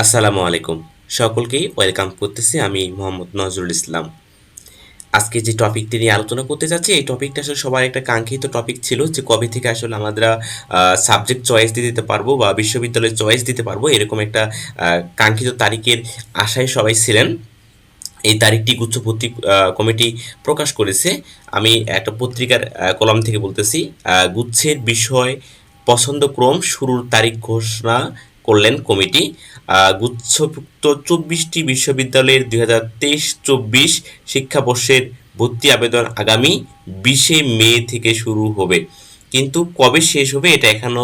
আসসালামু আলাইকুম। সকলকেই ওয়েলকাম করতেছি আমি মোহাম্মদ নজরুল ইসলাম। আজকে যে টপিকটি নিয়ে আলোচনা করতে যাচ্ছি এই টপিকটা আসলে সবার একটা কাঙ্ক্ষিত টপিক ছিল যে কবে থেকে আসলে আমরা সাবজেক্ট চয়েস দিতে পারবো বা বিশ্ববিদ্যালয়ে চয়েস দিতে পারবো এরকম একটা কাঙ্ক্ষিত তারিখের আশায় সবাই ছিলেন। এই তারিখটি গুচ্ছ ভর্তি কমিটি প্রকাশ করেছে। আমি একটা পত্রিকার কলাম থেকে বলতেছি। গুচ্ছের বিষয় পছন্দক্রম শুরুর তারিখ ঘোষণা করলেন কমিটি। গুচ্ছভুক্ত ২৪টি বিশ্ববিদ্যালয়ের ২০২৩-২৪ শিক্ষাবর্ষের ভর্তি আবেদন আগামী ২০শে মে থেকে শুরু হবে। কিন্তু কবে শেষ হবে এটা এখনো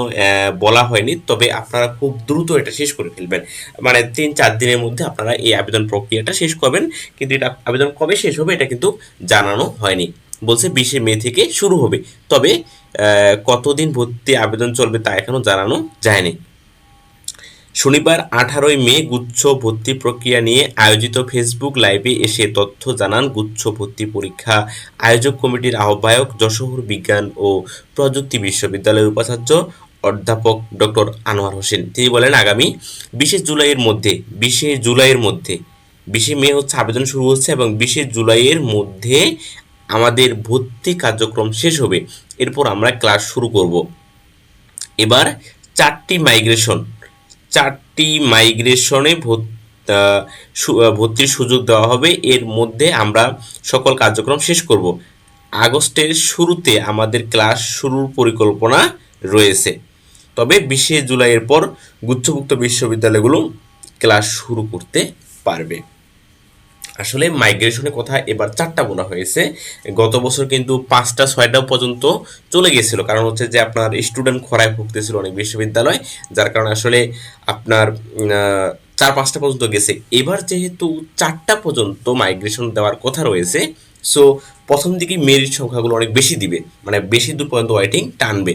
বলা হয়নি, তবে আপনারা খুব দ্রুত এটা শেষ করে ফেলবেন। মানে ৩-৪ দিনের মধ্যে আপনারা এই আবেদন প্রক্রিয়াটা শেষ করবেন। কিন্তু এটা আবেদন কবে শেষ হবে এটা কিন্তু জানানো হয়নি। বলছে ২০শে মে থেকে শুরু হবে, তবে কতদিন ভর্তি আবেদন চলবে তা এখনো জানানো যায়নি। শনিবার ১৮ই মে গুচ্ছ ভর্তি প্রক্রিয়া নিয়ে আয়োজিত ফেসবুক লাইভে এসে তথ্য জানান গুচ্ছ ভর্তি পরীক্ষা আয়োজক কমিটির আহ্বায়ক, যশোর বিজ্ঞান ও প্রযুক্তি বিশ্ববিদ্যালয়ের উপাচার্য অধ্যাপক ডক্টর আনোয়ার হোসেন। তিনি বলেন, আগামী ২০শে জুলাইয়ের মধ্যে ২০শে মে হচ্ছে আবেদন শুরু হচ্ছে এবং ২০শে জুলাইয়ের মধ্যে আমাদের ভর্তি কার্যক্রম শেষ হবে। এরপর আমরা ক্লাস শুরু করব। এবার ৪টি মাইগ্রেশন 4টি মাইগ্রেশনে ভর্তির সুযোগ দেওয়া হবে। এর মধ্যে আমরা সকল কার্যক্রম শেষ করব। আগস্টের শুরুতে আমাদের ক্লাস শুরুর পরিকল্পনা রয়েছে। তবে ২০শে জুলাইয়ের পর গুচ্ছভুক্ত বিশ্ববিদ্যালয়গুলো ক্লাস শুরু করতে পারবে। আসলে মাইগ্রেশনের কথা এবার ৪টা বলা হয়েছে। গত বছর কিন্তু ৫টা ৬টা পর্যন্ত চলে গেছিল, কারণ হচ্ছে যে আপনার স্টুডেন্ট খরায় ভুগতেছিল অনেক বিশ্ববিদ্যালয়, যার কারণে আসলে আপনার ৪-৫টা পর্যন্ত গেছে। এবার যেহেতু ৪টা পর্যন্ত মাইগ্রেশন দেওয়ার কথা রয়েছে, সো প্রথম দিকে মেরিট সংখ্যাগুলো অনেক বেশি দিবে, মানে বেশি দূর পর্যন্ত ওয়েটিং টানবে,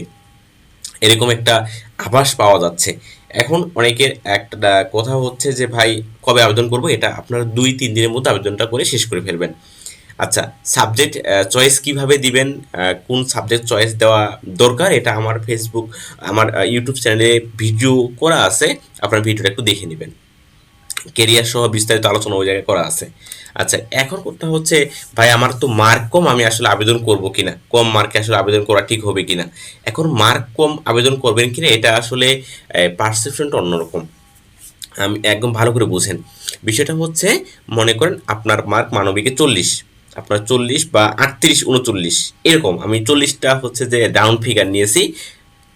এরকম একটা আভাস পাওয়া যাচ্ছে। এখন অনেকের একটা কথা হচ্ছে যে ভাই কবে আবেদন করব, এটা আপনারা ২-৩ দিনের মধ্যে আবেদনটা করে শেষ করে ফেলবেন। আচ্ছা, সাবজেক্ট চয়েস কিভাবে দিবেন, কোন সাবজেক্ট চয়েস দেওয়া দরকার, এটা আমার ফেসবুক, আমার ইউটিউব চ্যানেলে ভিডিও করা আছে, আপনার ভিডিওটা একটু দেখে নেবেন। কেরিয়ার সহ বিস্তারিত আলোচনা ওই জায়গায় করা আছে। আচ্ছা, এখন কথা হচ্ছে ভাই আমার তো মার্ক কম, আমি আসলে আবেদন করব কিনা, কম মার্কে আসলে আবেদন করা ঠিক হবে কিনা। এখন মার্ক কম আবেদন করবেন কিনা এটা আসলে পারসেপশনটা অন্যরকম। আমি একদম ভালো করে বুঝেন বিষয়টা হচ্ছে, মনে করেন আপনার মার্ক মানবিকে ৪০, আপনার ৪০ বা ৩৮-৩৯ এরকম, আমি ৪০টা হচ্ছে যে ডাউন ফিগার নিয়েছি,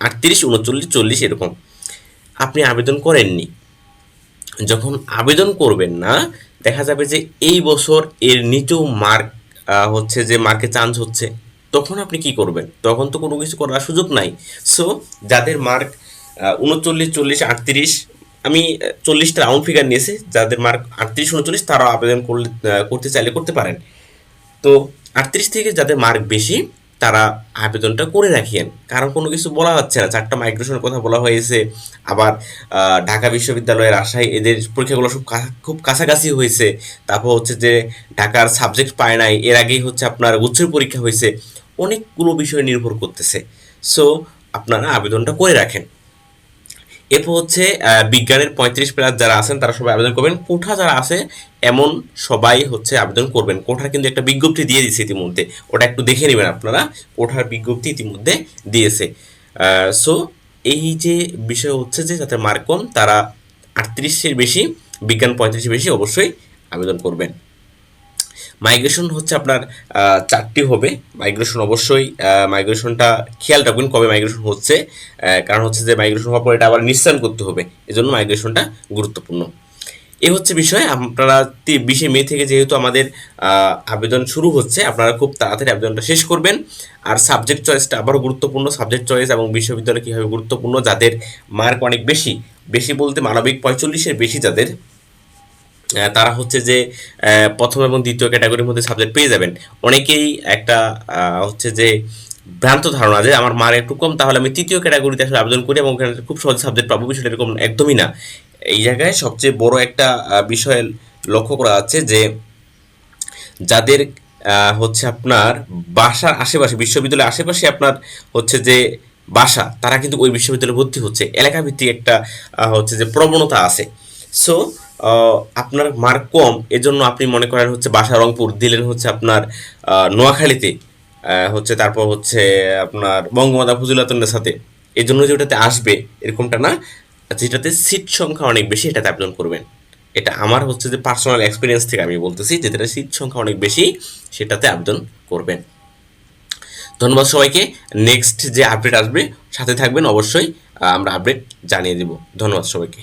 ৩৮-৩৯-৪০ এরকম। আপনি আবেদন করেননি, যখন আবেদন করবেন না, দেখা যাবে যে এই বছর এর নিচেও মার্ক হচ্ছে যে মার্কে চান্স হচ্ছে, তখন আপনি কি করবেন? তখন তো কোনো কিছু করার সুযোগ নাই। সো যাদের মার্ক ৩৯, ৪০, ৩৮, আমি ৪০টা রাউন্ড ফিগার নিয়েছি, যাদের মার্ক ৩৮-৩৯ তারা আবেদন করতে চাইলে করতে পারেন। তো ৩৮ থেকে যাদের মার্ক বেশি তারা আবেদনটা করে রাখিয়েন, কারণ কোনো কিছু বলা হচ্ছে না। ৪টা মাইগ্রেশনের কথা বলা হয়েছে, আবার ঢাকা বিশ্ববিদ্যালয়ের আশায় এদের পরীক্ষাগুলো খুব কাছাকাছি হয়েছে। তারপর হচ্ছে যে ঢাকার সাবজেক্ট পায় নাই, এর আগেই হচ্ছে আপনার উচ্চের পরীক্ষা হয়েছে, অনেকগুলো বিষয় নির্ভর করতেছে। সো আপনারা আবেদনটা করে রাখেন। এরপর হচ্ছে বিজ্ঞানের ৩৫+ যারা আছেন তারা সবাই আবেদন করবেন। কোঠা যারা আছে এমন সবাই হচ্ছে আবেদন করবেন। কোঠার কিন্তু একটা বিজ্ঞপ্তি দিয়ে দিয়েছে ইতিমধ্যে, ওটা একটু দেখে নেবেন আপনারা। কোঠার বিজ্ঞপ্তি ইতিমধ্যে দিয়েছে। সো এই যে বিষয় হচ্ছে যে যাদের মার্ক কম তারা ৩৮-এর বেশি, বিজ্ঞান ৩৫-এর বেশি অবশ্যই আবেদন করবেন। মাইগ্রেশন হচ্ছে আপনার ৪টি হবে। মাইগ্রেশন অবশ্যই মাইগ্রেশনটা খেয়াল রাখবেন কবে মাইগ্রেশন হচ্ছে, কারণ হচ্ছে যে মাইগ্রেশন হওয়ার পর এটা আবার নিশ্চয়ন করতে হবে, এজন্য মাইগ্রেশনটা গুরুত্বপূর্ণ। এই হচ্ছে বিষয়। আপনারা ২০শে মে থেকে যেহেতু আমাদের আবেদন শুরু হচ্ছে, আপনারা খুব তাড়াতাড়ি আবেদনটা শেষ করবেন। আর সাবজেক্ট চয়েসটা আবারও গুরুত্বপূর্ণ। সাবজেক্ট চয়েস এবং বিশ্ববিদ্যালয় কীভাবে গুরুত্বপূর্ণ, যাদের মার্ক অনেক বেশি, বেশি বলতে মানবিক ৪৫-এর বেশি যাদের, তারা হচ্ছে যে প্রথম এবং দ্বিতীয় ক্যাটাগরির মধ্যে সাবজেক্ট পেয়ে যাবেন। অনেকেই একটা হচ্ছে যে ভ্রান্ত ধারণা যে আমার মার্ক একটু কম, তাহলে আমি তৃতীয় ক্যাটাগরিতে আসলে আবেদন করি এবং ওখানে খুব সহজে সাবজেক্ট পাবো, বিষয়টা এরকম একদমই না। এই জায়গায় সবচেয়ে বড় একটা বিষয় লক্ষ্য করা যাচ্ছে যে যাদের হচ্ছে আপনার বাসার আশেপাশে, বিশ্ববিদ্যালয়ের আশেপাশে আপনার হচ্ছে যে বাসা, তারা কিন্তু ওই বিশ্ববিদ্যালয়ে ভর্তি হচ্ছে। এলাকা ভিত্তিক একটা হচ্ছে যে প্রবণতা আছে। সো আপনার মার্ক কম, এজন্য আপনি মনে করেন হচ্ছে বাসা রংপুর দিলেন হচ্ছে আপনার নোয়াখালীতে, হচ্ছে তারপর হচ্ছে আপনার বঙ্গমাতা ফজিলাতুন্নেসাতে, এই জন্য যে ওটাতে আসবে এরকমটা না, যেটাতে সিট সংখ্যা অনেক বেশি এটাতে আবেদন করবেন। এটা আমার হচ্ছে যে পার্সোনাল এক্সপিরিয়েন্স থেকে আমি বলতেছি, যেটাতে সিট সংখ্যা অনেক বেশি সেটাতে আবেদন করবেন। ধন্যবাদ সবাইকে। নেক্সট যে আপডেট আসবে সাথে থাকবেন অবশ্যই, আমরা আপডেট জানিয়ে দেব। ধন্যবাদ সবাইকে।